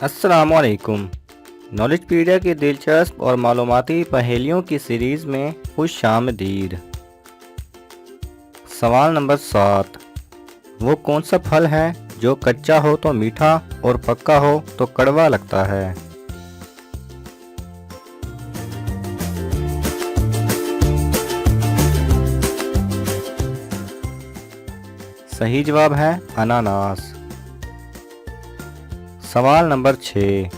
अस्सलामुअलैकुम। नॉलेजपीडिया की दिलचस्प और मालूमाती पहेलियों की सीरीज़ में खुशामदीद। सवाल नंबर 7। वो कौन सा फल है जो कच्चा हो तो मीठा और पक्का हो तो कड़वा लगता है? सही जवाब है अनानास। सवाल नंबर 6।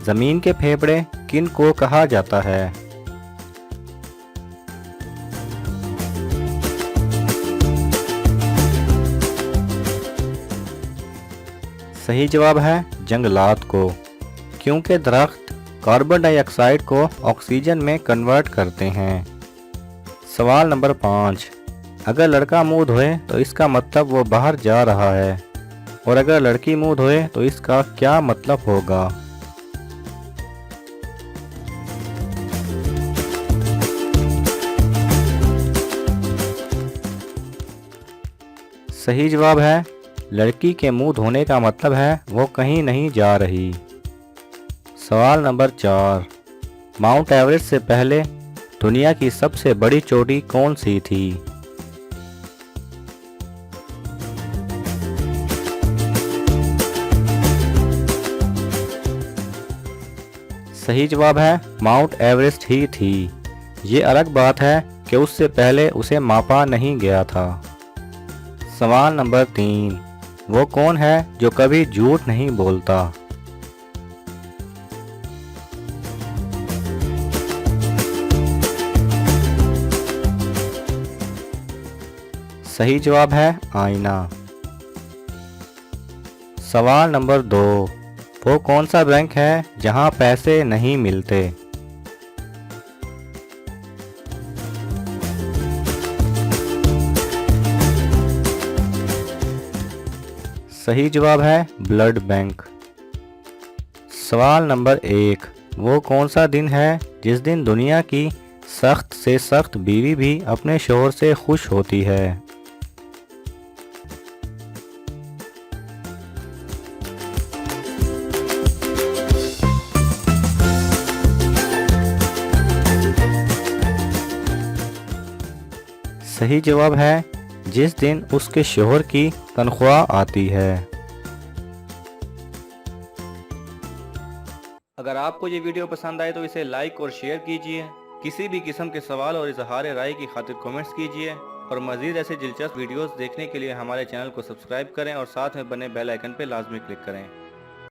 ज़मीन के फेफड़े किन को कहा जाता है? सही जवाब है जंगलात को, क्योंकि दरख्त कार्बन डाइऑक्साइड को ऑक्सीजन में कन्वर्ट करते हैं। सवाल नंबर 5। अगर लड़का मुंह धोए तो इसका मतलब वो बाहर जा रहा है, और अगर लड़की मुंह धोए तो इसका क्या मतलब होगा? सही जवाब है लड़की के मुंह धोने का मतलब है वो कहीं नहीं जा रही। सवाल नंबर 4। माउंट एवरेस्ट से पहले दुनिया की सबसे बड़ी चोटी कौन सी थी? सही जवाब है माउंट एवरेस्ट ही थी। ये अलग बात है कि उससे पहले उसे मापा नहीं गया था। सवाल नंबर 3। वो कौन है जो कभी झूठ नहीं बोलता? सही जवाब है आईना। सवाल नंबर 2। वो कौन सा बैंक है जहां पैसे नहीं मिलते? सही जवाब है ब्लड बैंक। सवाल नंबर 1। वो कौन सा दिन है जिस दिन दुनिया की सख्त से सख्त बीवी भी अपने शोहर से खुश होती है? सही जवाब है जिस दिन उसके शोहर की तनख्वाह आती है। अगर आपको ये वीडियो पसंद आए तो इसे लाइक और शेयर कीजिए। किसी भी किस्म के सवाल और इजहार राय की खातिर कमेंट्स कीजिए, और मज़ीद ऐसे दिलचस्प वीडियोस देखने के लिए हमारे चैनल को सब्सक्राइब करें और साथ में बने बेल आइकन पर लाजमी क्लिक करें।